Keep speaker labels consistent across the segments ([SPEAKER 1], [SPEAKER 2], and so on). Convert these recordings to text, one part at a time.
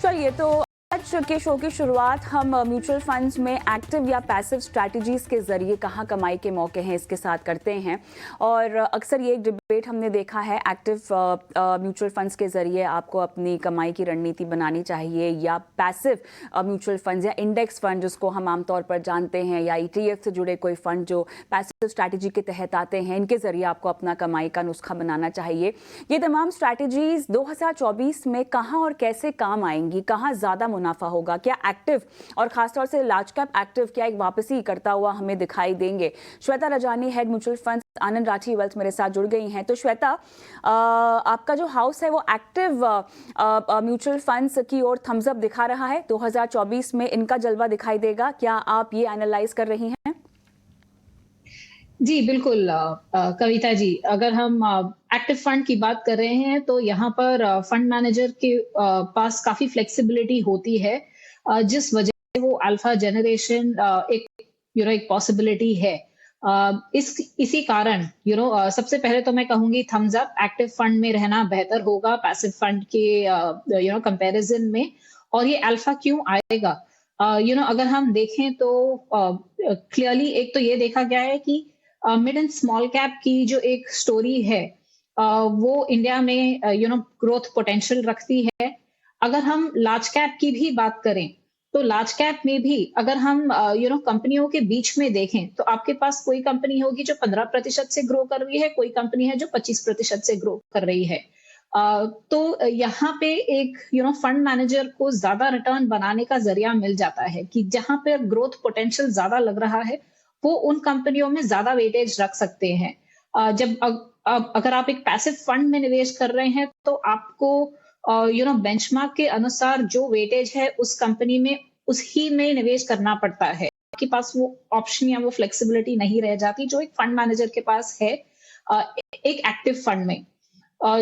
[SPEAKER 1] चलिए तो आज के शो की शुरुआत हम म्यूचुअल फंड्स में एक्टिव या पैसिव स्ट्रैटेजीज के जरिए कहाँ कमाई के मौके हैं इसके साथ करते हैं। और अक्सर ये एक डिबेट हमने देखा है, एक्टिव म्यूचुअल फंड्स के जरिए आपको अपनी कमाई की रणनीति बनानी चाहिए या पैसिव म्यूचुअल फंड्स या इंडेक्स फंड जिसको हम आमतौर पर जानते हैं या ETF से जुड़े कोई फंड जो पैसिव स्ट्रैटेजी के तहत आते हैं, इनके जरिए आपको अपना कमाई का नुस्खा बनाना चाहिए। ये तमाम स्ट्रैटेजीज 2024 में कहाँ और कैसे काम आएंगी, कहाँ ज़्यादा मुनाफा होगा, क्या एक्टिव और खासतौर से लार्ज कैप एक्टिव क्या एक वापसी करता हुआ हमें दिखाई देंगे। Shweta Rajani, head mutual fund Anand Rathi wealth मेरे साथ जुड़ गई हैं। तो श्वेता, आपका जो हाउस है वो एक्टिव म्यूचुअल फंड्स की ओर थम्स अप दिखा रहा है। 2024 में इनका जलवा दिखाई देगा, क्या आप ये एनालाइज कर रही हैं?
[SPEAKER 2] जी बिल्कुल कविता जी, अगर हम एक्टिव फंड की बात कर रहे हैं तो यहाँ पर फंड मैनेजर के पास काफी फ्लेक्सिबिलिटी होती है, जिस वजह से वो अल्फा जनरेशन एक पॉसिबिलिटी है। इसी कारण सबसे पहले तो मैं कहूंगी थम्स अप, एक्टिव फंड में रहना बेहतर होगा पैसिव फंड के कंपैरिजन में। और ये अल्फा क्यों आएगा? अगर हम देखें तो क्लियरली एक तो ये देखा गया है कि मिड एंड स्मॉल कैप की जो एक स्टोरी है वो इंडिया में ग्रोथ पोटेंशियल रखती है। अगर हम लार्ज कैप की भी बात करें तो लार्ज कैप में भी अगर हम कंपनियों के बीच में देखें तो आपके पास कोई कंपनी होगी जो 15% से ग्रो कर रही है, कोई कंपनी है जो 25% से ग्रो कर रही है। तो यहाँ पे एक फंड मैनेजर को ज्यादा रिटर्न बनाने का जरिया मिल जाता है कि जहां पे ग्रोथ पोटेंशियल ज्यादा लग रहा है वो उन कंपनियों में ज्यादा वेटेज रख सकते हैं। अगर आप एक पैसिव फंड में निवेश कर रहे हैं तो आपको बेंचमार्क के अनुसार जो वेटेज है उस कंपनी में उसी में निवेश करना पड़ता है। आपके पास वो ऑप्शन या वो फ्लेक्सिबिलिटी नहीं रह जाती जो एक फंड मैनेजर के पास है एक एक्टिव फंड में।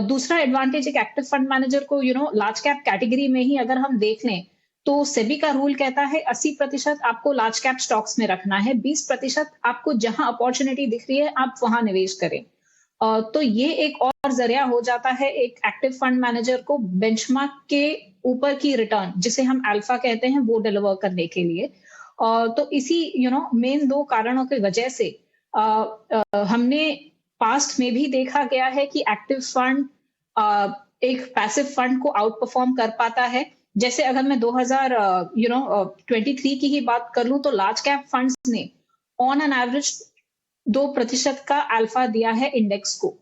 [SPEAKER 2] दूसरा एडवांटेज एक एक्टिव फंड मैनेजर को लार्ज कैप कैटेगरी में ही अगर हम देख लें तो सेबी का रूल कहता है 80% आपको लार्ज कैप स्टॉक्स में रखना है, 20% आपको जहां अपॉर्चुनिटी दिख रही है आप वहां निवेश करें। तो ये एक और जरिया हो जाता है एक एक्टिव फंड मैनेजर को बेंचमार्क के ऊपर की रिटर्न, जिसे हम अल्फा कहते हैं, वो डिलीवर करने के लिए। तो इसी मेन दो कारणों की वजह से हमने पास्ट में भी देखा गया है कि एक्टिव फंड एक पैसिव फंड को आउट परफॉर्म कर पाता है। जैसे अगर मैं 2023 की ही बात कर लूं तो लार्ज कैप फंड्स ने ऑन एन एवरेज 2% का अल्फा दिया है इंडेक्स को।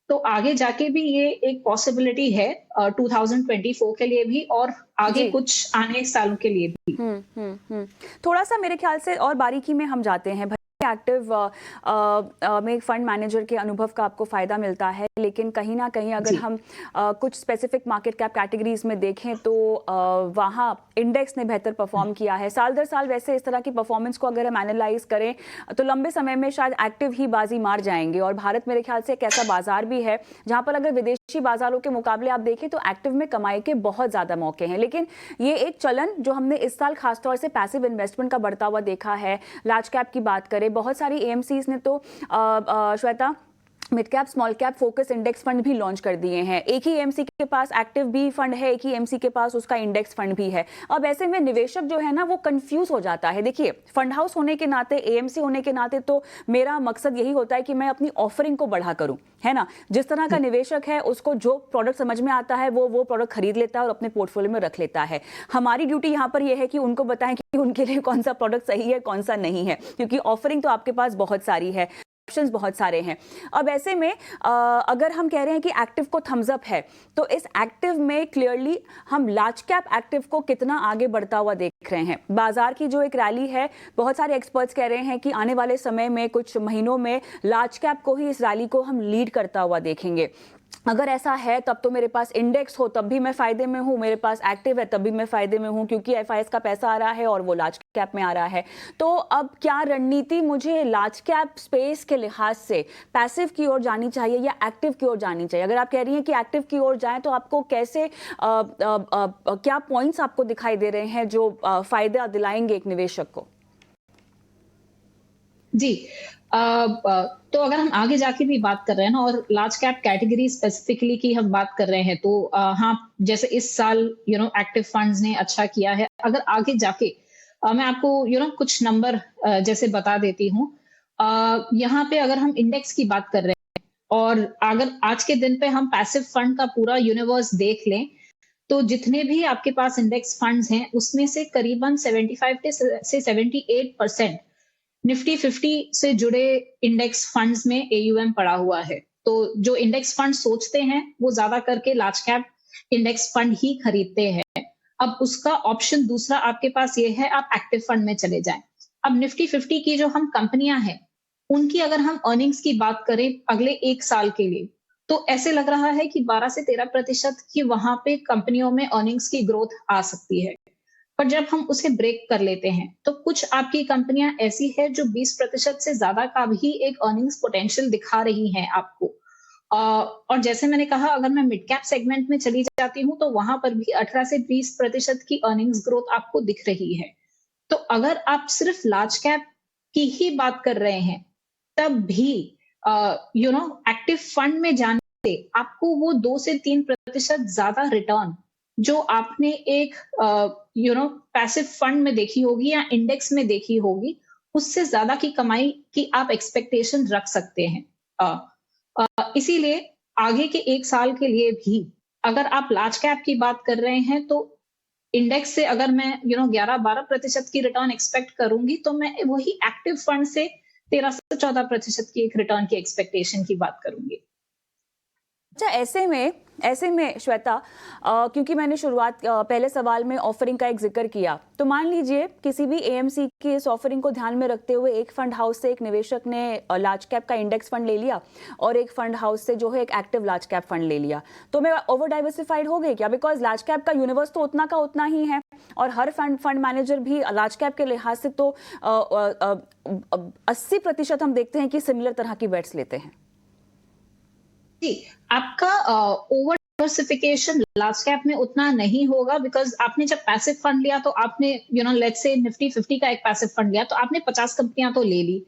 [SPEAKER 2] तो आगे जाके भी ये एक पॉसिबिलिटी है 2024 के लिए भी और आगे कुछ आने सालों के लिए भी।
[SPEAKER 1] थोड़ा सा मेरे ख्याल से और बारीकी में हम जाते हैं। एक्टिव में फंड मैनेजर के अनुभव का आपको फायदा मिलता है, लेकिन कहीं ना कहीं अगर हम कुछ स्पेसिफिक मार्केट कैप कैटेगरीज में देखें तो वहाँ इंडेक्स ने बेहतर परफॉर्म किया है साल दर साल। वैसे इस तरह की परफॉर्मेंस को अगर हम एनालाइज करें तो लंबे समय में शायद एक्टिव ही बाजी मार जाएंगे। और भारत मेरे ख्याल से एक ऐसा बाजार भी है जहाँ पर अगर विदेशी बाजारों के मुकाबले आप देखें तो एक्टिव में कमाई के बहुत ज़्यादा मौके हैं। लेकिन ये एक चलन जो हमने इस साल खासतौर से पैसिव इन्वेस्टमेंट का बढ़ता हुआ देखा है। लार्ज कैप की बात करें, बहुत सारी AMCs ने तो Shweta mid cap small cap focus index fund भी लॉन्च कर दिए हैं। एक ही AMC के पास एक्टिव भी फंड है, एक ही AMC के पास उसका इंडेक्स फंड भी है। अब ऐसे में निवेशक जो है ना वो कंफ्यूज हो जाता है। देखिए, फंड हाउस होने के नाते, AMC होने के नाते तो मेरा मकसद यही होता है कि मैं अपनी ऑफरिंग को बढ़ा करूं, है ना। जिस तरह का निवेशक है उसको जो प्रोडक्ट समझ में आता है वो प्रोडक्ट खरीद लेता है और अपने पोर्टफोलियो में रख लेता है। हमारी ड्यूटी यहाँ पर यह है कि उनको बताएं कि उनके लिए कौन सा प्रोडक्ट सही है, कौन सा नहीं है, क्योंकि ऑफरिंग तो आपके पास बहुत सारी है, ऑप्शंस बहुत सारे हैं। अब ऐसे में अगर हम कह रहे हैं कि एक्टिव को थम्स अप है तो इस एक्टिव में क्लियरली हम लार्ज कैप एक्टिव को कितना आगे बढ़ता हुआ देख रहे हैं। बाजार की जो एक रैली है, बहुत सारे एक्सपर्ट्स कह रहे हैं कि आने वाले समय में कुछ महीनों में लार्ज कैप को ही इस रैली को हम लीड करता हुआ देखेंगे। अगर ऐसा है तब तो मेरे पास इंडेक्स हो तब भी मैं फायदे में हूं, मेरे पास एक्टिव है तब भी मैं फायदे में हूं, क्योंकि FIS का पैसा आ रहा है और वो लार्ज कैप में आ रहा है। तो अब क्या रणनीति मुझे लार्ज कैप स्पेस के लिहाज से पैसिव की ओर जानी चाहिए या एक्टिव की ओर जानी चाहिए? अगर आप कह रही हैं कि एक्टिव की ओर जाएं तो आपको कैसे क्या पॉइंट्स आपको दिखाई दे रहे हैं जो फायदा दिलाएंगे एक निवेशक को?
[SPEAKER 2] जी। तो अगर हम आगे जाके भी बात कर रहे हैं ना और लार्ज कैप कैटेगरी स्पेसिफिकली की हम बात कर रहे हैं तो हाँ, जैसे इस साल एक्टिव फंड्स ने अच्छा किया है। अगर आगे जाके मैं आपको कुछ नंबर जैसे बता देती हूँ। यहाँ पे अगर हम इंडेक्स की बात कर रहे हैं और अगर आज के दिन पे हम पैसिव फंड का पूरा यूनिवर्स देख लें, तो जितने भी आपके पास इंडेक्स फंड्स हैं, उसमें से करीबन 75 से 78% निफ्टी 50 से जुड़े इंडेक्स फंड्स में एयूएम पड़ा हुआ है। तो जो इंडेक्स फंड सोचते हैं, वो ज़्यादा करके लार्ज कैप इंडेक्स फंड ही खरीदते हैं। अब उसका ऑप्शन दूसरा आपके पास ये है, आप एक्टिव फंड में चले जाएँ। अब निफ्टी 50 की जो हम कंपनियाँ हैं, उनकी अगर हम अर्निंग्स की बात करें अगले 1 साल के लिए, तो ऐसे लग रहा है कि 12 से 13% की वहाँ पे कंपनियों में अर्निंग्स की ग्रोथ आ सकती है। पर जब हम उसे ब्रेक कर लेते हैं, तो कुछ आपकी कंपनियां ऐसी है जो 20% से ज्यादा का भी एक अर्निंग्स पोटेंशियल दिखा रही हैं आपको। और जैसे मैंने कहा अगर मैं मिड कैप सेगमेंट में चली जाती हूँ तो वहां पर भी 18 से 20% की अर्निंग्स ग्रोथ आपको दिख रही है। तो अगर आप सिर्फ लार्ज कैप की ही बात कर रहे हैं, तब भी एक्टिव फंड में जाने से आपको वो 2 से 3% ज्यादा रिटर्न जो आपने एक पैसिव फंड में देखी होगी या इंडेक्स में देखी होगी, उससे ज्यादा की कमाई की आप एक्सपेक्टेशन रख सकते हैं। इसीलिए आगे के 1 साल के लिए भी अगर आप लार्ज कैप की बात कर रहे हैं तो इंडेक्स से अगर मैं 11-12% की रिटर्न एक्सपेक्ट करूंगी तो मैं वही एक्टिव फंड से 13 से 14% की एक रिटर्न की एक्सपेक्टेशन की बात करूंगी।
[SPEAKER 1] अच्छा, ऐसे में श्वेता, क्योंकि मैंने शुरुआत पहले सवाल में ऑफरिंग का एक जिक्र किया, तो मान लीजिए किसी भी एएमसी की इस ऑफरिंग को ध्यान में रखते हुए एक फंड हाउस से एक निवेशक ने लार्ज कैप का इंडेक्स फंड ले लिया और एक फंड हाउस से जो है एक एक्टिव लार्ज कैप फंड ले लिया, तो मैं ओवर डाइवर्सिफाइड हो गई क्या? बिकॉज लार्ज कैप का यूनिवर्स तो उतना का उतना ही है और हर फंड मैनेजर भी लार्ज कैप के लिहाज से तो 80% हम देखते हैं कि सिमिलर तरह की बेट्स लेते हैं।
[SPEAKER 2] जी, आपका ओवर डाइवर्सिफिकेशन लार्ज कैप में उतना नहीं होगा बिकॉज आपने जब पैसिव फंड लिया तो आपने लेट्स से निफ्टी 50 का एक पैसिव फंड लिया तो आपने 50 कंपनियां तो ले ली।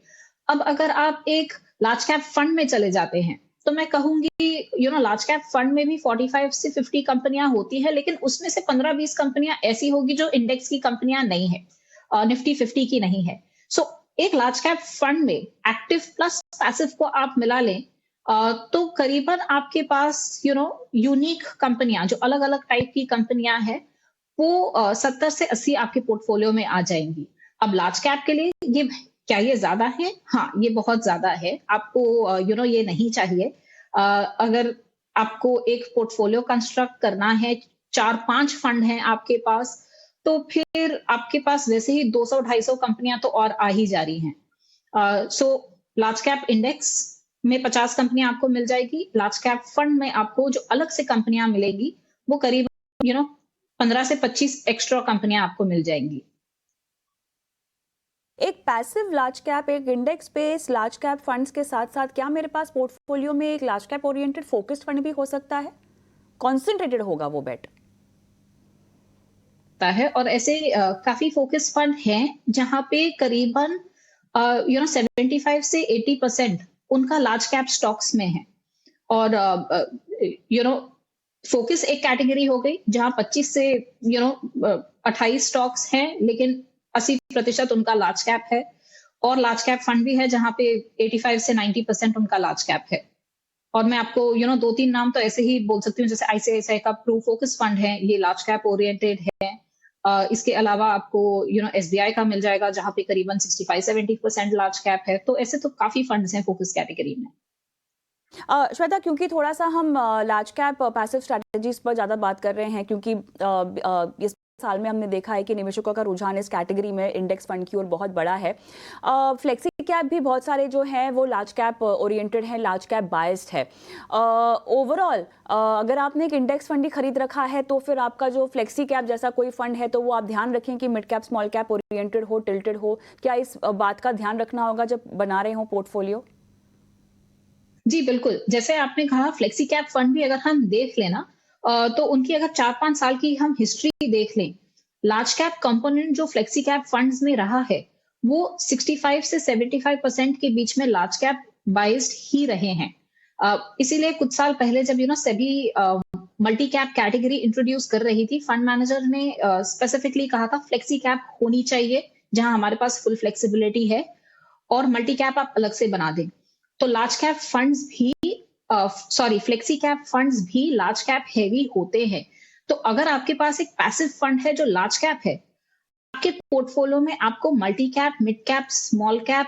[SPEAKER 2] अब अगर आप एक लार्ज कैप फंड में चले जाते हैं तो मैं कहूंगी लार्ज कैप फंड में भी 45 से 50 कंपनियां होती है, लेकिन उसमें से 15-20 कंपनियां ऐसी होगी जो इंडेक्स की कंपनियां नहीं है, निफ्टी 50 की नहीं है। सो एक लार्ज कैप फंड में एक्टिव प्लस पैसिव को आप मिला लें तो करीबन आपके पास यूनिक कंपनियां जो अलग अलग टाइप की कंपनियां हैं वो 70 से 80 आपके पोर्टफोलियो में आ जाएंगी। अब लार्ज कैप के लिए ये क्या ये ज्यादा है? हाँ, ये बहुत ज्यादा है। आपको ये नहीं चाहिए। अगर आपको एक पोर्टफोलियो कंस्ट्रक्ट करना है, 4-5 फंड हैं आपके पास, तो फिर आपके पास वैसे ही 200-250 कंपनियां तो और आ ही जा रही हैं। सो लार्ज कैप इंडेक्स में 50 कंपनियां आपको मिल जाएगी। लार्ज कैप फंड में आपको जो अलग से कंपनियां मिलेगी वो करीब 15 से 25 एक्स्ट्रा कंपनियां आपको मिल जाएंगी।
[SPEAKER 1] एक पैसिव लार्ज कैप, एक index based large cap funds के साथ साथ क्या मेरे पास पोर्टफोलियो में एक large cap oriented focused fund भी हो सकता है? कॉन्सेंट्रेटेड होगा वो बेट
[SPEAKER 2] है और ऐसे काफी फोकस फंड हैं जहां पे करीबन 75 से 80% उनका लार्ज कैप स्टॉक्स में है। और फोकस एक कैटेगरी हो गई जहां 25 से 28 स्टॉक्स हैं, लेकिन 80% उनका लार्ज कैप है। और लार्ज कैप फंड भी है जहां पे 85 से 90% उनका लार्ज कैप है। और मैं आपको 2-3 नाम तो ऐसे ही बोल सकती हूँ, जैसे आईसीआईसीआई का प्रू फोकस फंड है, ये लार्ज कैप ओरिएंटेड है। इसके अलावा आपको एसबीआई का मिल जाएगा जहां पे करीबन 65-70% लार्ज कैप है। तो ऐसे तो काफी फंड्स हैं फोकस कैटेगरी में।
[SPEAKER 1] श्वेता, क्योंकि थोड़ा सा हम लार्ज कैप पैसिव स्ट्रैटेजीज पर ज़्यादा बात कर रहे हैं, क्योंकि इस साल में हमने देखा है कि निवेशकों का रुझान इस कैटेगरी में इंडेक्स फंड की ओर बहुत बड़ा है। फ्लेक्सी कैप भी बहुत सारे जो हैं वो लार्ज कैप ओरिएंटेड हैं, लार्ज कैप बायस्ड है। ओवरऑल अगर आपने एक इंडेक्स फंड ही खरीद रखा है तो फिर आपका जो फ्लेक्सी कैप जैसा कोई फंड है तो वो आप ध्यान रखें कि mid cap small cap oriented हो, टिल्टेड हो। क्या इस बात का ध्यान रखना होगा जब बना रहे हो पोर्टफोलियो?
[SPEAKER 2] जी, बिल्कुल। जैसे आपने कहा फ्लेक्सी कैप फंड भी अगर हम देख लेना तो उनकी अगर 4-5 साल की हम हिस्ट्री देख लें, लार्ज कैप कंपोनेंट जो फ्लेक्सी कैप फंड्स में रहा है, वो 65 से 75% के बीच में लार्ज कैप बाइस्ड ही रहे हैं। इसीलिए कुछ साल पहले जब SEBI multi cap category introduce कर रही थी, फंड मैनेजर ने स्पेसिफिकली कहा था फ्लेक्सी कैप होनी चाहिए, जहां हमारे पास फुल फ्लेक्सिबिलिटी है, और मल्टी कैप आप अलग से बना दें। तो लार्ज कैप फंड्स भी फ्लेक्सी कैप फंड्स भी लार्ज कैप हेवी होते हैं। तो अगर आपके पास एक पैसिव फंड है जो लार्ज कैप है, आपके पोर्टफोलियो में आपको multi cap, mid cap, small cap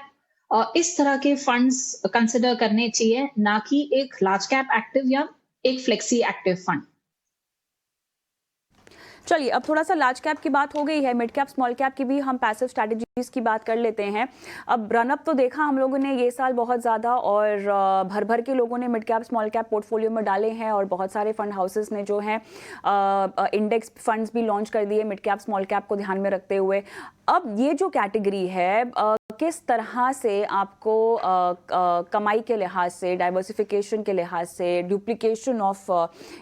[SPEAKER 2] इस तरह के फंड्स कंसिडर करने चाहिए, ना कि एक लार्ज कैप एक्टिव या एक फ्लेक्सी एक्टिव फंड।
[SPEAKER 1] चलिए, अब थोड़ा सा लार्ज कैप की बात हो गई है, मिड कैप स्मॉल कैप की भी हम पैसिव स्ट्रैटेजीज की बात कर लेते हैं। अब रनअप तो देखा हम लोगों ने ये साल बहुत ज़्यादा, और भर भर के लोगों ने mid cap small cap portfolio में डाले हैं, और बहुत सारे फंड हाउसेस ने जो हैं इंडेक्स फंड्स भी लॉन्च कर दिए मिड कैप स्मॉल कैप को ध्यान में रखते हुए। अब ये जो कैटेगरी है किस तरह से आपको कमाई के लिहाज से, डाइवर्सिफिकेशन के लिहाज से, डुप्लीकेशन ऑफ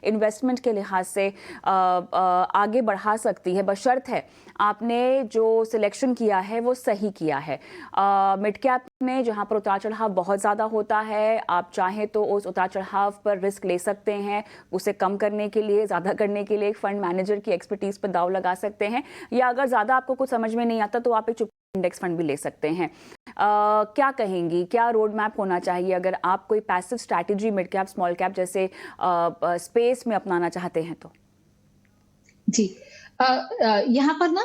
[SPEAKER 1] इन्वेस्टमेंट के लिहाज से आगे बढ़ा सकती है, बशर्त है आपने जो सिलेक्शन किया है वो सही किया है। मिड कैप में जहां पर उतार चढ़ाव बहुत ज़्यादा होता है, आप चाहें तो उस उतार चढ़ाव पर रिस्क ले सकते हैं, उसे कम करने के लिए, ज़्यादा करने के लिए एक फंड मैनेजर की एक्सपर्टीज़ पर दाव लगा सकते हैं, या अगर ज़्यादा आपको कुछ समझ में नहीं आता तो आप एक चुप इंडेक्स फंड भी ले सकते हैं। क्या कहेंगी, क्या रोड मैप होना चाहिए अगर आप कोई passive strategy mid cap small cap जैसे स्पेस में अपनाना चाहते हैं तो?
[SPEAKER 2] जी, यहाँ पर ना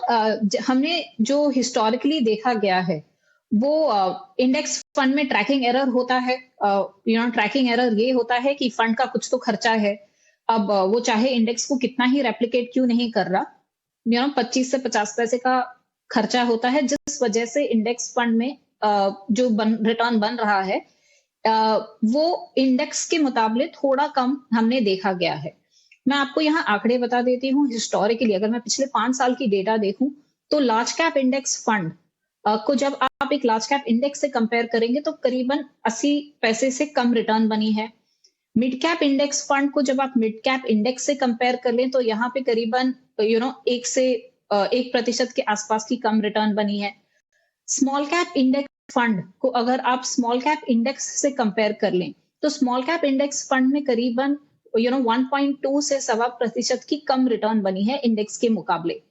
[SPEAKER 2] हमने जो हिस्टोरिकली देखा गया है वो इंडेक्स फंड में ट्रैकिंग एरर होता है। ट्रैकिंग एरर ये होता है कि फंड का कुछ तो खर्चा है। अब वो चाहे इंडेक्स को कितना ही रेप्लिकेट क्यों नहीं कर रहा, 25 से 50 पैसे का खर्चा होता है, जिस वजह से इंडेक्स फंड में जो रिटर्न बन रहा है वो इंडेक्स के मुकाबले थोड़ा कम हमने देखा गया है। मैं आपको यहाँ आंकड़े बता देती हूँ। हिस्टोरिकली अगर मैं पिछले 5 साल की डेटा देखूं तो लार्ज कैप इंडेक्स फंड को जब आप एक लार्ज कैप इंडेक्स से कंपेयर करेंगे तो करीबन 80 पैसे से कम रिटर्न बनी है। मिड कैप इंडेक्स फंड को जब आप मिड कैप इंडेक्स से कंपेयर कर लें तो यहाँ पे करीबन 1% के आसपास की कम रिटर्न बनी है। स्मॉल कैप इंडेक्स फंड को अगर आप स्मॉल कैप इंडेक्स से कंपेयर कर लें तो स्मॉल कैप इंडेक्स फंड में करीबन 1.2 से 1.25% की कम रिटर्न बनी है इंडेक्स के मुकाबले।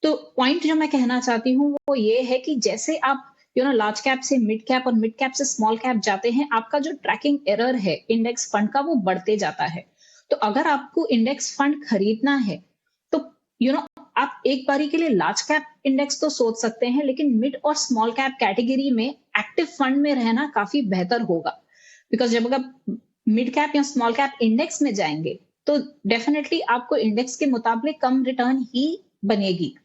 [SPEAKER 2] तो पॉइंट जो मैं कहना चाहती हूँ वो ये है कि जैसे आप लार्ज कैप से मिड कैप और मिड कैप से स्मॉल कैप जाते हैं, आपका जो ट्रैकिंग एरर है इंडेक्स फंड का वो बढ़ते जाता है। तो अगर आपको इंडेक्स फंड खरीदना है तो आप एक बारी के लिए लार्ज कैप इंडेक्स तो सोच सकते हैं, लेकिन मिड और स्मॉल कैप कैटेगरी में एक्टिव फंड में रहना काफी बेहतर होगा। बिकॉज जब अगर मिड कैप या स्मॉल कैप इंडेक्स में जाएंगे तो डेफिनेटली आपको इंडेक्स के मुकाबले कम रिटर्न ही बनेगी।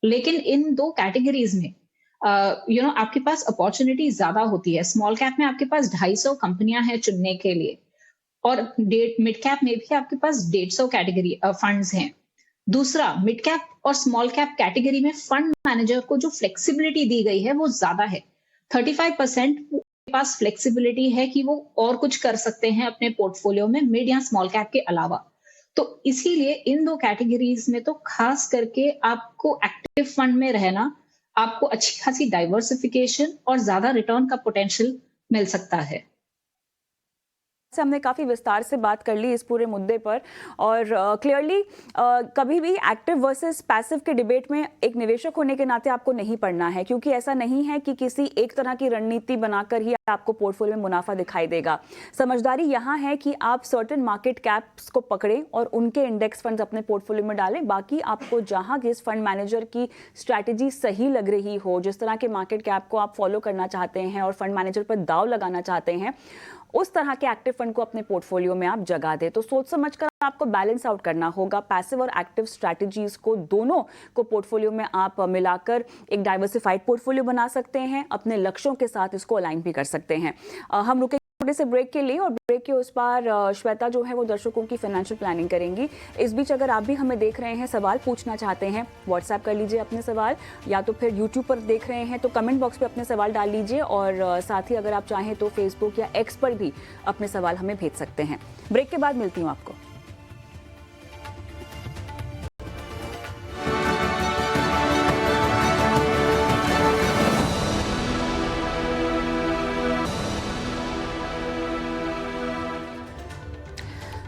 [SPEAKER 2] लेकिन इन दो कैटेगरीज में आपके पास अपॉर्चुनिटी ज्यादा होती है। स्मॉल कैप में आपके पास 250 कंपनियां हैं चुनने के लिए, और मिड कैप में भी आपके पास 150 कैटेगरी फंड्स हैं। दूसरा, मिड कैप और स्मॉल कैप कैटेगरी में फंड मैनेजर को जो फ्लेक्सिबिलिटी दी गई है वो ज्यादा है। 35% के पास फ्लेक्सिबिलिटी है कि वो और कुछ कर सकते हैं अपने पोर्टफोलियो में मिड या स्मॉल कैप के अलावा। तो इसीलिए इन दो कैटेगरीज में तो खास करके आपको एक्टिव फंड में रहना, आपको अच्छी खासी डाइवर्सिफिकेशन और ज्यादा रिटर्न का पोटेंशियल मिल सकता है।
[SPEAKER 1] से हमने काफ़ी विस्तार से बात कर ली इस पूरे मुद्दे पर, और क्लियरली कभी भी एक्टिव वर्सेस पैसिव के डिबेट में एक निवेशक होने के नाते आपको नहीं पड़ना है, क्योंकि ऐसा नहीं है कि किसी एक तरह की रणनीति बनाकर ही आपको पोर्टफोलियो में मुनाफा दिखाई देगा। समझदारी यहाँ है कि आप सर्टेन मार्केट कैप्स को पकड़ें और उनके इंडेक्स फंड्स अपने पोर्टफोलियो में डालें। बाकी आपको जहाँ जिस फंड मैनेजर की स्ट्रैटेजी सही लग रही हो, जिस तरह के मार्केट कैप को आप फॉलो करना चाहते हैं और फंड मैनेजर पर दाव लगाना चाहते हैं, उस तरह के एक्टिव फंड को अपने पोर्टफोलियो में आप जगह दें। तो सोच समझकर आपको बैलेंस आउट करना होगा। पैसिव और एक्टिव स्ट्रैटेजीज को दोनों को पोर्टफोलियो में आप मिलाकर एक डाइवर्सिफाइड पोर्टफोलियो बना सकते हैं। अपने लक्ष्यों के साथ इसको अलाइन भी कर सकते हैं। हम रुके छोटे से ब्रेक के लिए, और ब्रेक के उस पार श्वेता जो है वो दर्शकों की फाइनेंशियल प्लानिंग करेंगी। इस बीच अगर आप भी हमें देख रहे हैं, सवाल पूछना चाहते हैं, व्हाट्सएप कर लीजिए अपने सवाल, या तो फिर यूट्यूब पर देख रहे हैं तो कमेंट बॉक्स पे अपने सवाल डाल लीजिए, और साथ ही अगर आप चाहें तो फेसबुक या एक्स पर भी अपने सवाल हमें भेज सकते हैं। ब्रेक के बाद मिलती हूँ आपको।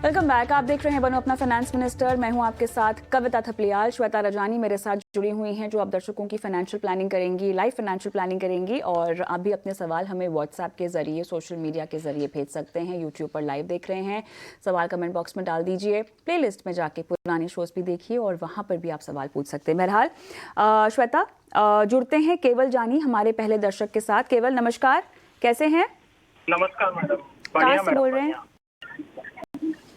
[SPEAKER 1] Welcome back. आप देख रहे हैं बनो अपना फाइनेंस मिनिस्टर। मैं हूं आपके साथ कविता थपलियाल। श्वेता रजानी मेरे साथ जुड़ी हुई हैं, जो आप दर्शकों की फाइनेंशियल प्लानिंग करेंगी, लाइव फाइनेंशियल प्लानिंग करेंगी। और आप भी अपने सवाल हमें व्हाट्सएप के जरिए, सोशल मीडिया के जरिए भेज सकते हैं। यूट्यूब पर लाइव देख रहे हैं, सवाल कमेंट बॉक्स में डाल दीजिए। प्लेलिस्ट में जाके पुराने शोज भी देखिए और वहाँ पर भी आप सवाल पूछ सकते हैं। बहरहाल श्वेता, जुड़ते हैं केवल जानी हमारे पहले दर्शक के साथ। केवल नमस्कार, कैसे हैं?
[SPEAKER 3] नमस्कार मैडम।
[SPEAKER 1] कहाँ से बोल रहे हैं?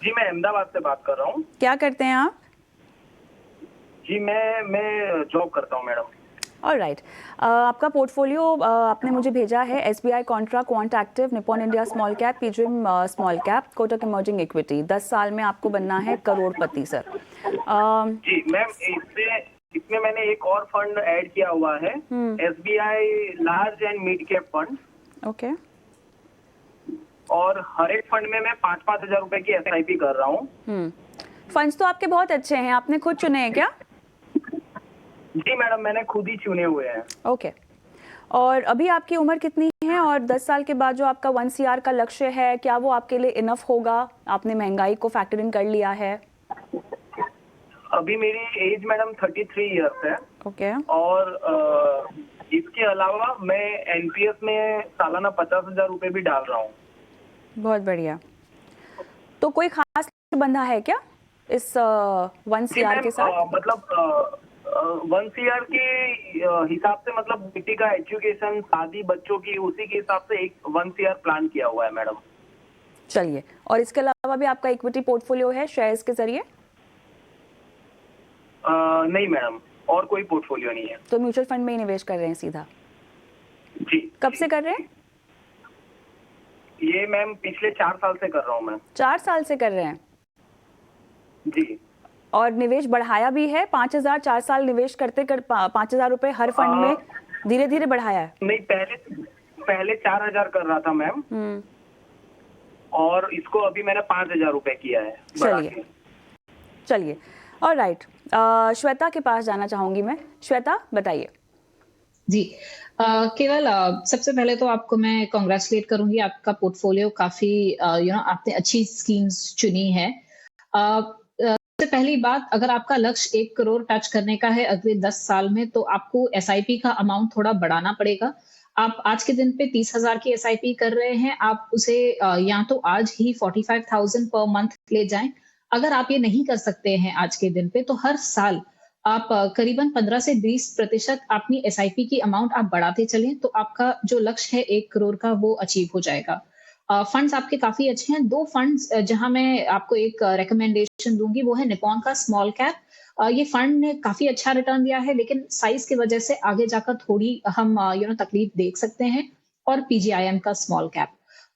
[SPEAKER 3] जी मैं अहमदाबाद से बात कर रहा हूँ।
[SPEAKER 1] क्या करते हैं आप?
[SPEAKER 3] जी मैं जॉब करता हूँ मैडम।
[SPEAKER 1] ऑलराइट, आपका पोर्टफोलियो आपने मुझे भेजा है। SBI Contra, quant active, Nippon India small cap, PGM small cap, Kotak emerging equity. 10 साल में आपको बनना है करोड़पति सर।
[SPEAKER 3] जी मैम, इसमें मैंने एक और फंड ऐड किया हुआ है, SBI large and mid cap fund.
[SPEAKER 1] Okay.
[SPEAKER 3] और हर एक फंड में मैं 5-5 हजार रुपए की एसआईपी कर रहा हूँ।
[SPEAKER 1] फंड्स तो आपके बहुत अच्छे हैं, आपने खुद चुने हैं क्या?
[SPEAKER 3] जी मैडम, मैंने खुद ही चुने हुए हैं।
[SPEAKER 1] ओके। और अभी आपकी उम्र कितनी है? और 10 साल के बाद जो आपका 1 CR का लक्ष्य है, क्या वो आपके लिए इनफ होगा? आपने महंगाई को फैक्टर इन कर लिया है?
[SPEAKER 3] अभी मेरी एज मैडम 33 ईयर्स है।
[SPEAKER 1] ओके।
[SPEAKER 3] और इसके अलावा मैं एनपीएस में सालाना 50,000 रुपए भी डाल रहा हूँ।
[SPEAKER 1] बहुत बढ़िया। तो कोई खास बंधा है क्या इस 1 CR के साथ?
[SPEAKER 3] मतलब 1 CR के हिसाब से, मतलब बेटी का एजुकेशन, शादी, बच्चों की, उसी के हिसाब से एक 1 CR प्लान किया हुआ है मैडम।
[SPEAKER 1] चलिए, और इसके अलावा भी आपका इक्विटी पोर्टफोलियो है शेयर्स के जरिए?
[SPEAKER 3] नहीं मैडम, और कोई पोर्टफोलियो नहीं है।
[SPEAKER 1] तो म्यूचुअल फंड में ही निवेश कर रहे हैं सीधा?
[SPEAKER 3] जी।
[SPEAKER 1] कब से कर रहे हैं?
[SPEAKER 3] ये मैम पिछले 4 साल से कर रहा हूँ मैं।
[SPEAKER 1] 4 साल से कर रहे हैं?
[SPEAKER 3] जी।
[SPEAKER 1] और निवेश बढ़ाया भी है? 5,000 4 साल निवेश करते 5,000 रुपए हर फंड में धीरे धीरे बढ़ाया है?
[SPEAKER 3] नहीं, पहले 4,000 कर रहा था मैम। और इसको अभी मैंने 5,000 रुपए किया है।
[SPEAKER 1] चलिए। ऑलराइट, श्वेता के पास जाना चाहूंगी मैं। श्वेता, बताइए।
[SPEAKER 2] जी, केवल सबसे पहले तो आपको मैं कांग्रेचुलेट करूंगी। आपका पोर्टफोलियो काफी आपने अच्छी स्कीम्स चुनी है। सबसे पहली बात, अगर आपका लक्ष्य 1 करोड़ टच करने का है अगले 10 साल में, तो आपको एसआईपी का अमाउंट थोड़ा बढ़ाना पड़ेगा। आप आज के दिन पे 30,000 की एसआईपी कर रहे हैं, आप उसे या तो आज ही 45,000 पर मंथ ले जाएं। अगर आप ये नहीं कर सकते हैं आज के दिन पे, तो हर साल आप करीबन 15 से 20% अपनी एसआईपी की अमाउंट आप बढ़ाते चलें, तो आपका जो लक्ष्य है 1 करोड़ का, वो अचीव हो जाएगा। फंड्स आपके काफी अच्छे हैं। 2 फंड्स जहां मैं आपको एक रिकमेंडेशन दूंगी, वो है निप्पॉन का स्मॉल कैप। ये फंड ने काफी अच्छा रिटर्न दिया है, लेकिन साइज की वजह से आगे जाकर थोड़ी हम तकलीफ देख सकते हैं। और पीजीआईएम का स्मॉल कैप,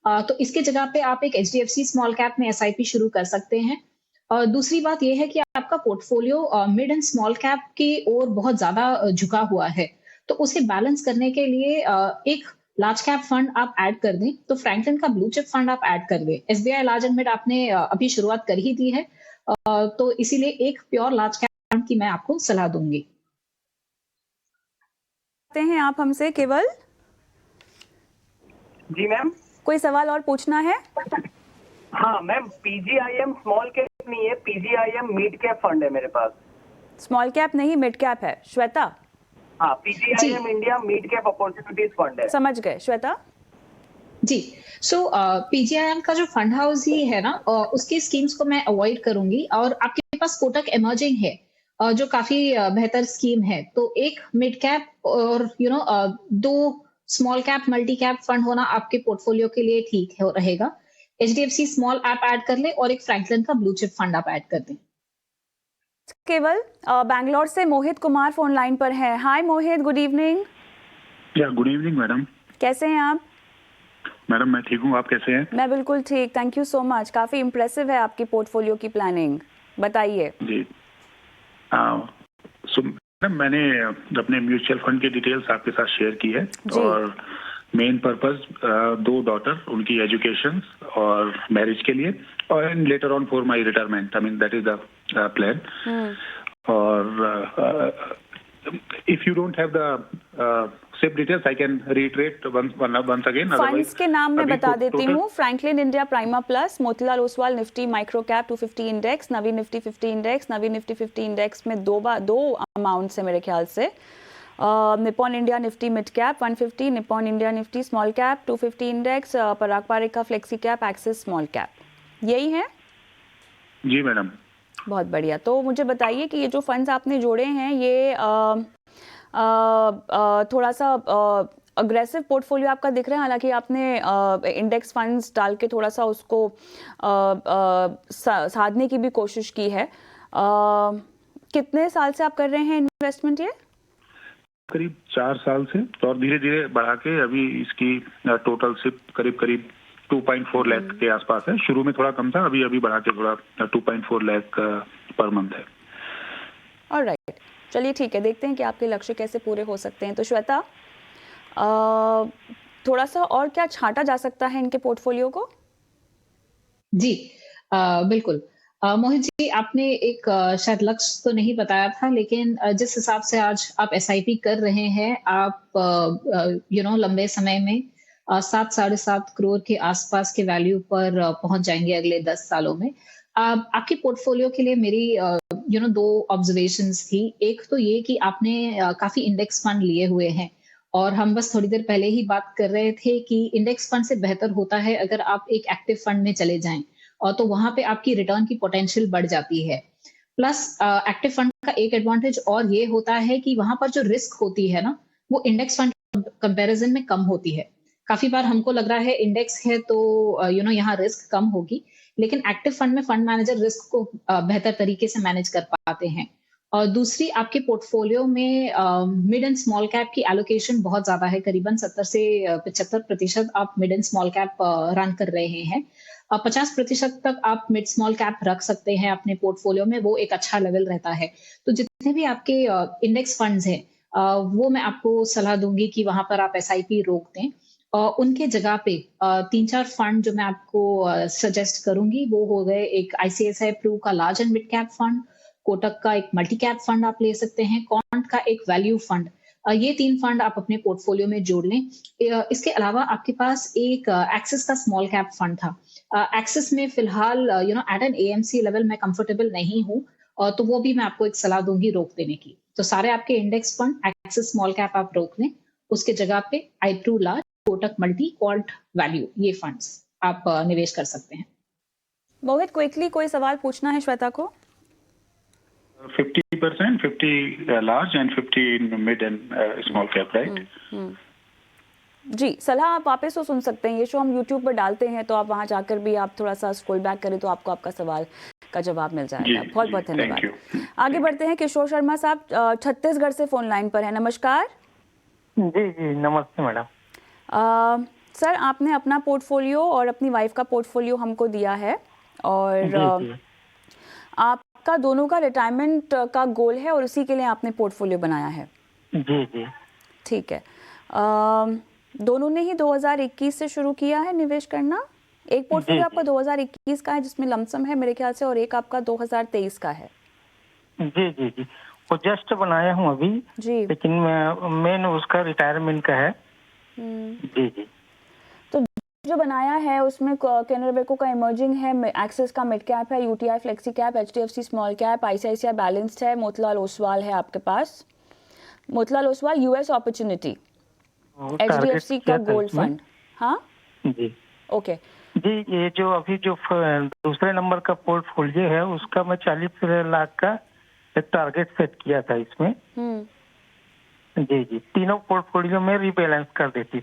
[SPEAKER 2] तो इसके जगह पे आप एक एचडीएफसी स्मॉल कैप में एसआईपी शुरू कर सकते हैं। और दूसरी बात यह है कि आपका portfolio mid and small cap की ओर बहुत ज्यादा झुका हुआ है, तो उसे बैलेंस करने के लिए एक लार्ज कैप फंड आप ऐड कर दें। तो फ्रैंकलिन का ब्लू चिप फंड आप ऐड कर दें। एसबीआई लार्ज एंड मिड आपने अभी शुरुआत कर ही दी है, तो इसीलिए एक प्योर लार्ज कैप फंड की मैं आपको सलाह दूंगी।
[SPEAKER 1] हैं आप हमसे केवल?
[SPEAKER 3] जी मैम।
[SPEAKER 1] कोई सवाल और पूछना है?
[SPEAKER 3] हाँ मैम, पीजीआईएम स्मॉल कैप नहीं है, पीजीआईएम मिड कैप फंड है मेरे पास।
[SPEAKER 1] स्मॉल कैप नहीं, मिड कैप है श्वेता?
[SPEAKER 3] हाँ, PGIM India mid cap opportunities fund है।
[SPEAKER 1] समझ गए श्वेता।
[SPEAKER 2] जी, सो पीजीआईएम का जो फंड हाउस ही है ना, उसकी स्कीम्स को मैं अवॉइड करूंगी। और आपके पास कोटक इमर्जिंग है, जो काफी बेहतर स्कीम है। तो एक मिड कैप और 2 small cap multi cap fund होना आपके पोर्टफोलियो के लिए ठीक है, रहेगा। एचडीएफसी स्मॉल ऐप ऐड कर ले और एक फ्रैंकलिन का ब्लू चिप फंड आप ऐड कर दें।
[SPEAKER 1] केवल, बैंगलोर से मोहित कुमार फोन लाइन पर है। हाय मोहित, गुड इवनिंग।
[SPEAKER 4] या गुड इवनिंग मैडम।
[SPEAKER 1] कैसे हैं आप?
[SPEAKER 4] मैडम मैं ठीक हूँ, आप कैसे हैं?
[SPEAKER 1] मैं बिल्कुल ठीक, थैंक यू सो मच। काफी इम्प्रेसिव है आपकी पोर्टफोलियो की प्लानिंग, बताइए।
[SPEAKER 4] जी, सो मैडम मैंने अपने म्यूचुअल फंड की डिटेल्स आपके साथ शेयर की है। और मेन पर्पस 2 डॉटर, उनकी एजुकेशन और मैरिज के लिए, और later on for my retirement, I mean that is the plan. और if you don't have the SIP details I can reiterate once again.
[SPEAKER 1] Funds के नाम मैं
[SPEAKER 4] अभी
[SPEAKER 1] बता देती
[SPEAKER 4] total-
[SPEAKER 1] हूँ। Franklin India prima plus, Motilal Oswal Nifty micro cap 250 index, Navi Nifty 50 index, Navi Nifty 50 index में दो अमाउंट्स है मेरे ख्याल से। Nippon India Nifty mid cap 150, Nippon India Nifty small cap 250 index, Parag Parekh का flexi cap, Axis small cap, यही है?
[SPEAKER 4] जी मैडम।
[SPEAKER 1] बहुत बढ़िया। तो मुझे बताइए कि ये जो फंड्स आपने जोड़े हैं ये थोड़ा सा अग्रेसिव पोर्टफोलियो आपका दिख रहा है, हालांकि आपने इंडेक्स फंड्स डाल के थोड़ा सा उसको साधने की भी कोशिश की है। कितने साल से आप कर रहे हैं इन्वेस्टमेंट ये?
[SPEAKER 4] करीब 4 साल से, और धीरे धीरे बढ़ा के अभी इसकी टोटल सिप करीब 2.4 लाख के आसपास है। शुरू में थोड़ा कम था, अभी बढ़ा के थोड़ा 2.4 लाख पर मंथ है।
[SPEAKER 1] ऑलराइट, चलिए ठीक है, देखते हैं कि आपके लक्ष्य कैसे पूरे हो सकते हैं। तो श्वेता, थोड़ा सा और क्या छांटा जा सकता है इनके पोर्टफोलियो को?
[SPEAKER 2] जी, बिल्कुल। मोहित जी, आपने एक शायद लक्ष्य तो नहीं बताया था, लेकिन जिस हिसाब से आज आप एसआईपी कर रहे हैं, आप लंबे समय में 7-7.5 करोड़ के आसपास के वैल्यू पर पहुंच जाएंगे अगले 10 सालों में। आपके पोर्टफोलियो के लिए मेरी 2 ऑब्जर्वेशंस थी। एक तो ये कि आपने काफी इंडेक्स फंड लिए हुए हैं, और हम बस थोड़ी देर पहले ही बात कर रहे थे कि इंडेक्स फंड से बेहतर होता है अगर आप एक एक्टिव फंड में चले जाएं, और तो वहां पे आपकी रिटर्न की पोटेंशियल बढ़ जाती है। प्लस एक्टिव फंड का एक एडवांटेज और ये होता है कि वहां पर जो रिस्क होती है ना, वो इंडेक्स फंड कंपैरिजन में कम होती है। काफी बार हमको लग रहा है इंडेक्स है तो यहाँ रिस्क कम होगी, लेकिन एक्टिव फंड में फंड मैनेजर रिस्क को बेहतर तरीके से मैनेज कर पाते हैं। और दूसरी, आपके पोर्टफोलियो में मिड एंड स्मॉल कैप की एलोकेशन बहुत ज्यादा है, करीबन 70 से 75% आप mid and small cap run कर रहे हैं। 50% तक आप मिड स्मॉल कैप रख सकते हैं अपने पोर्टफोलियो में, वो एक अच्छा लेवल रहता है। तो जितने भी आपके इंडेक्स फंड्स हैं, वो मैं आपको सलाह दूंगी कि वहां पर आप एसआईपी रोक दें। उनके जगह पे 3-4 फंड जो मैं आपको सजेस्ट करूंगी, वो हो गए, एक आईसीआईसीआई प्रू का large and mid cap fund, Kotak का एक मल्टी कैप फंड आप ले सकते हैं, क्वांट का एक वैल्यू फंड। ये 3 फंड आप अपने पोर्टफोलियो में जोड़ लें। इसके अलावा आपके पास एक एक्सिस का स्मॉल कैप फंड था। एक्सिस में फिलहाल एट एन एएमसी लेवल मैं कंफर्टेबल नहीं हूँ, तो वो भी मैं आपको एक सलाह दूंगी रोक देने की। तो सारे आपके index fund, Axis small cap आप रोक लें, उसके जगह पे आई2 large, Kotak multi, Quant value, ये फंड्स आप निवेश कर सकते हैं।
[SPEAKER 1] मोहित, क्विकली कोई सवाल पूछना है श्वेता को?
[SPEAKER 4] 50%, 50 large and 50 in mid and small cap, right?
[SPEAKER 1] जी, सलाह आप वापस तो सुन सकते हैं। ये शो हम YouTube पर डालते हैं, तो आप वहां जाकर भी आप थोड़ा सा स्क्रॉल बैक करें तो आपको आपका सवाल का जवाब मिल जाएगा। बहुत बहुत धन्यवाद। आगे बढ़ते हैं। किशोर शर्मा साहब छत्तीसगढ़ से फोन लाइन पर है। नमस्कार।
[SPEAKER 5] जी जी, नमस्ते मैडम।
[SPEAKER 1] सर, आपने अपना पोर्टफोलियो और अपनी वाइफ का पोर्टफोलियो हमको दिया है, और आपका दोनों का रिटायरमेंट का गोल है और उसी के लिए आपने पोर्टफोलियो बनाया है।
[SPEAKER 5] जी जी,
[SPEAKER 1] ठीक है। दोनों ने ही 2021 से शुरू किया है निवेश करना। एक पोर्टफोलियो आपका 2021 का है जिसमें लमसम है मेरे ख्याल से, और एक आपका 2023 का है।
[SPEAKER 5] जी जी जी, वो जस्ट बनाया हूँ अभी
[SPEAKER 1] जी,
[SPEAKER 5] लेकिन मेन उसका रिटायरमेंट का है। जी जी,
[SPEAKER 1] तो जो बनाया है उसमें कैनरा बैंक का इमर्जिंग है, एक्सिस का मिड कैप है, UTI flexi cap, HDFC small cap, ICICI balanced है, मोतीलाल ओसवाल है आपके पास, Motilal Oswal US opportunity, HDFC का गोल्ड फंड। हाँ
[SPEAKER 5] जी
[SPEAKER 1] ओके
[SPEAKER 5] जी, ये जो अभी जो दूसरे नंबर का पोर्टफोलियो है उसका मैं 40 लाख का एक टारगेट सेट किया था इसमें। जी जी, तीनों पोर्टफोलियो में रीबैलेंस कर देती।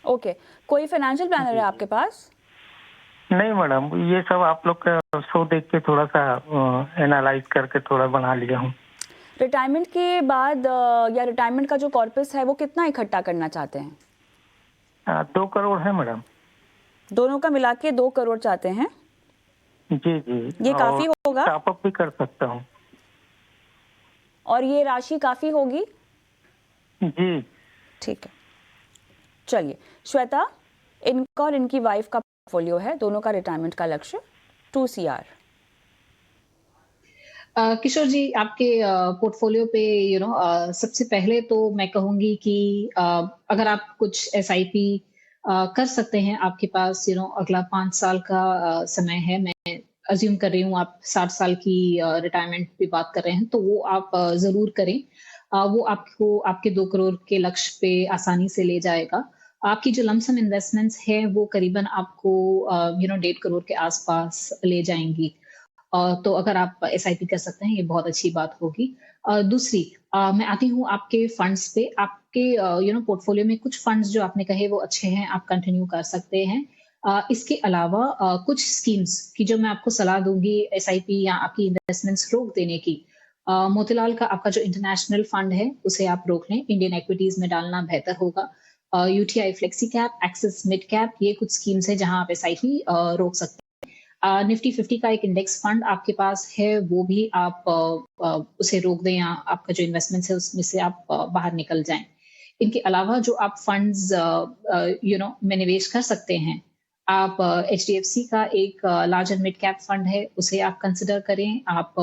[SPEAKER 1] ओके, कोई फाइनेंशियल प्लानर है आपके पास?
[SPEAKER 5] नहीं मैडम, ये सब आप लोग का शो देख के थोड़ा सा एनालाइज करके थोड़ा बना लिया हूँ।
[SPEAKER 1] रिटायरमेंट के बाद या रिटायरमेंट का जो कॉर्पस है वो कितना इकट्ठा करना चाहते हैं?
[SPEAKER 5] 2 करोड़ है मैडम।
[SPEAKER 1] दोनों का मिला के 2 करोड़ चाहते हैं?
[SPEAKER 5] जी जी,
[SPEAKER 1] ये काफी होगा?
[SPEAKER 5] टॉप अप भी कर सकता हूँ।
[SPEAKER 1] और ये राशि काफी होगी?
[SPEAKER 5] जी
[SPEAKER 1] ठीक है, चलिए श्वेता, इनका और इनकी वाइफ का पोर्टफोलियो है, दोनों का रिटायरमेंट का लक्ष्य 2 CR।
[SPEAKER 2] किशोर जी, आपके पोर्टफोलियो पे सबसे पहले तो मैं कहूँगी कि अगर आप कुछ एसआईपी कर सकते हैं, आपके पास अगला 5 साल का समय है। मैं अज़्यूम कर रही हूँ आप 60 साल की रिटायरमेंट की बात कर रहे हैं, तो वो आप ज़रूर करें। वो आपको आपके 2 करोड़ के लक्ष्य पे आसानी से ले जाएगा। आपकी जो लमसम इन्वेस्टमेंट्स हैं, वो करीबन आपको 1.5 करोड़ के आस-पास ले जाएँगी। तो अगर आप एसआईपी कर सकते हैं, ये बहुत अच्छी बात होगी। दूसरी मैं आती हूँ आपके फंड्स पे। आपके पोर्टफोलियो में कुछ फंड्स जो आपने कहे वो अच्छे हैं, आप कंटिन्यू कर सकते हैं। इसके अलावा कुछ स्कीम्स की जो मैं आपको सलाह दूँगी एसआईपी या आपकी इन्वेस्टमेंट्स रोक देने की। मोतीलाल का आपका जो इंटरनेशनल फंड है, उसे आप रोक लें, इंडियन इक्विटीज़ में डालना बेहतर होगा। UTI flexi cap, axis mid cap, ये कुछ स्कीम्स हैं जहाँ आप एसआईपी रोक सकते हैं। निफ्टी 50 का एक इंडेक्स फंड आपके पास है, वो भी आप उसे रोक दें या आपका जो इन्वेस्टमेंट्स है उसमें से आप बाहर निकल जाएं। इनके अलावा जो आप फंड्स में निवेश कर सकते हैं, आप एचडीएफसी का एक large and mid cap fund है, उसे आप कंसिडर करें। आप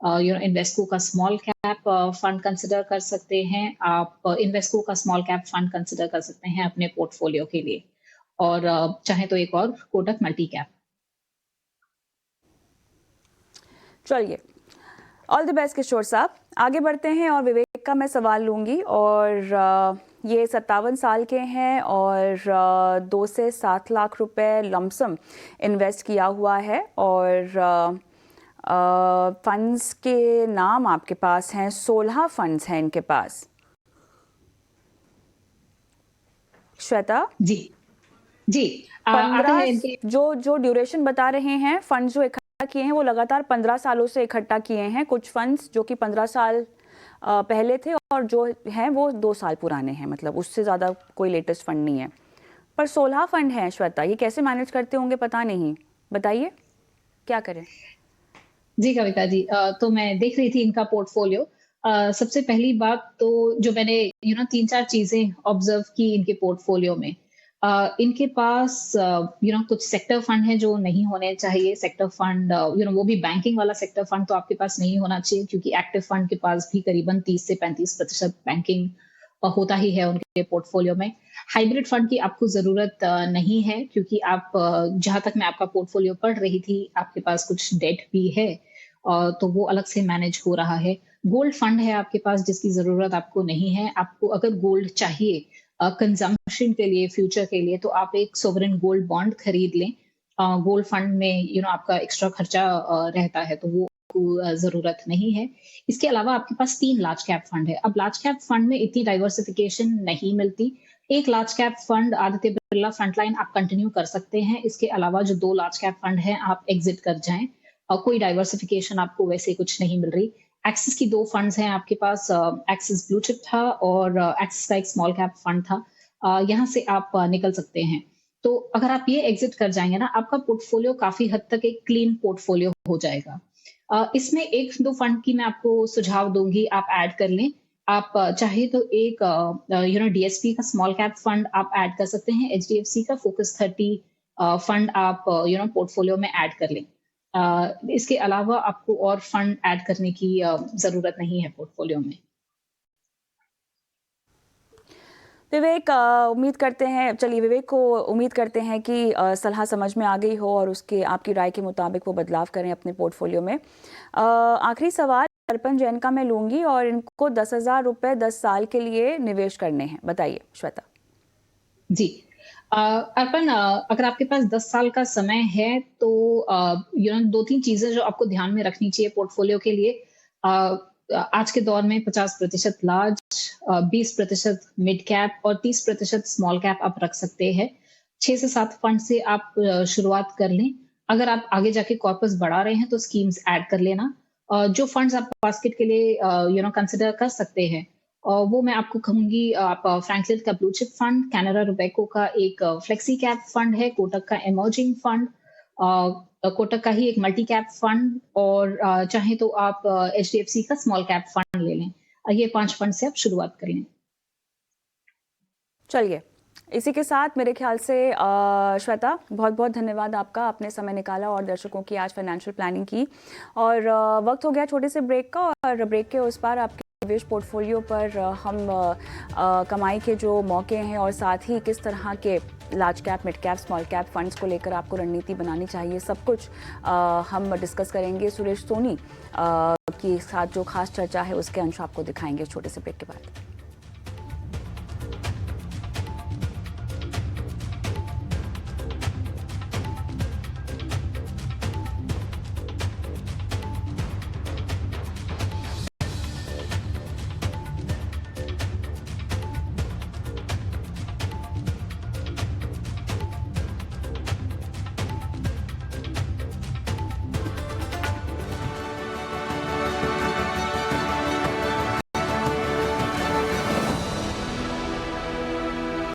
[SPEAKER 2] इन्वेस्को का स्मॉल कैप फंड कंसिडर कर सकते हैं। आप इन्वेस्को का स्मॉल कैप फंड कंसिडर कर सकते हैं अपने पोर्टफोलियो के लिए। और चाहे तो एक और कोटक मल्टी कैप।
[SPEAKER 1] चलिए, ऑल द बेस्ट किशोर साहब। आगे बढ़ते हैं और विवेक का मैं सवाल लूँगी। और ये 57 साल के हैं और 2 से 7 लाख रुपए लमसम इन्वेस्ट किया हुआ है और फंड्स के नाम आपके पास हैं, 16 फंड्स हैं इनके पास। श्वेता
[SPEAKER 2] जी जी। आते हैं
[SPEAKER 1] 15
[SPEAKER 2] इनके
[SPEAKER 1] जो ड्यूरेशन बता रहे हैं, फंड्स जो इकट्ठा किए हैं वो लगातार 15 सालों से इकट्ठा किए हैं। कुछ फंड्स जो कि 15 साल पहले थे और जो हैं वो 2 साल पुराने हैं, मतलब उससे ज़्यादा कोई लेटेस्ट फंड नहीं है। पर 16 फंड हैं श्वेता, ये कैसे मैनेज करते होंगे पता नहीं, बताइए क्या करें।
[SPEAKER 2] जी कविता जी, तो मैं देख रही थी इनका पोर्टफोलियो। सबसे पहली बात तो जो मैंने 3-4 चीजें ऑब्जर्व की इनके पोर्टफोलियो में। इनके पास कुछ सेक्टर फंड है जो नहीं होने चाहिए। सेक्टर फंड वो भी बैंकिंग वाला सेक्टर फंड तो आपके पास नहीं होना चाहिए, क्योंकि एक्टिव फंड के पास भी करीबन 30 से 35% बैंकिंग होता ही है उनके पोर्टफोलियो में। हाइब्रिड फंड की आपको जरूरत नहीं है, क्योंकि आप जहां तक मैं आपका पोर्टफोलियो पढ़ रही थी, आपके पास कुछ डेट भी है, तो वो अलग से मैनेज हो रहा है। गोल्ड फंड है आपके पास, जिसकी जरूरत आपको नहीं है। आपको अगर गोल्ड चाहिए कंजम्पशन के लिए, फ्यूचर के लिए, तो आप एक सोवरेन गोल्ड बॉन्ड खरीद लें। गोल्ड फंड में आपका एक्स्ट्रा खर्चा रहता है, तो वो जरूरत नहीं है। इसके अलावा आपके पास 3 लार्ज कैप फंड है। अब लार्ज कैप फंड में इतनी डाइवर्सिफिकेशन नहीं मिलती। एक large cap fund Aditya Birla frontline आप कंटिन्यू कर सकते हैं। इसके अलावा जो 2 लार्ज कैप फंड हैं, आप एग्जिट कर जाएं। कोई डाइवर्सिफिकेशन आपको वैसे कुछ नहीं मिल रही। एक्सिस की 2 फंड्स हैं आपके पास, एक्सिस ब्लू चिप था और एक्सिस का एक स्मॉल कैप फंड था। यहाँ से आप निकल सकते हैं। तो अगर आप ये एग्जिट कर जाएंगे ना, आपका पोर्टफोलियो काफी हद तक एक क्लीन पोर्टफोलियो हो जाएगा। इसमें 1-2 फंड की मैं आपको सुझाव दूंगी, आप ऐड कर लें। आप चाहे तो एक डीएसपी का स्मॉल कैप फंड आप ऐड कर सकते हैं। एचडीएफसी का फोकस 30 फंड आप पोर्टफोलियो में ऐड कर लें। इसके अलावा आपको और फंड ऐड करने की जरूरत नहीं है पोर्टफोलियो में।
[SPEAKER 1] विवेक, उम्मीद करते हैं, चलिए विवेक को उम्मीद करते हैं कि सलाह समझ में आ गई हो और उसके आपकी राय के मुताबिक वो बदलाव करें अपने पोर्टफोलियो में। आखिरी सवाल अर्पण जैन का मैं लूंगी और इनको 10,000 रुपये 10 साल के लिए निवेश करने हैं, बताइए श्वेता।
[SPEAKER 2] जी अर्पण, अगर आपके पास 10 साल का समय है तो 2-3 चीजें जो आपको ध्यान में रखनी चाहिए पोर्टफोलियो के लिए। आज के दौर में 50% लार्ज, 20% मिड कैप और 30% स्मॉल कैप आप रख सकते हैं। 6 से 7 फंड से आप शुरुआत कर लें। अगर आप आगे जाके कॉर्पस बढ़ा रहे हैं तो स्कीम्स ऐड कर लेना। जो फंड्स आप बास्केट के लिए कंसिडर कर सकते हैं, वो मैं आपको कहूंगी, आप फ्रैंकलिन का ब्लू चिप फंड, कैनरा रुबैको का एक फ्लेक्सी कैप फंड है, कोटक का इमर्जिंग फंड, कोटक का ही एक मल्टी कैप फंड, और चाहे तो आप एचडीएफसी का स्मॉल कैप फंड ले लें। ये 5 फंड से आप शुरुआत कर लें।
[SPEAKER 1] चलिए, इसी के साथ मेरे ख्याल से श्वेता, बहुत बहुत धन्यवाद आपका, आपने समय निकाला और दर्शकों की आज फाइनेंशियल प्लानिंग की। और वक्त हो गया छोटे से ब्रेक का, और ब्रेक के उस पार आपके निवेश पोर्टफोलियो पर हम कमाई के जो मौके हैं और साथ ही किस तरह के large cap, mid cap, small cap funds को लेकर आपको रणनीति बनानी चाहिए, सब कुछ हम डिस्कस करेंगे। सुरेश सोनी के साथ जो खास चर्चा है उसके अंश आपको दिखाएंगे छोटे से ब्रेक के बाद।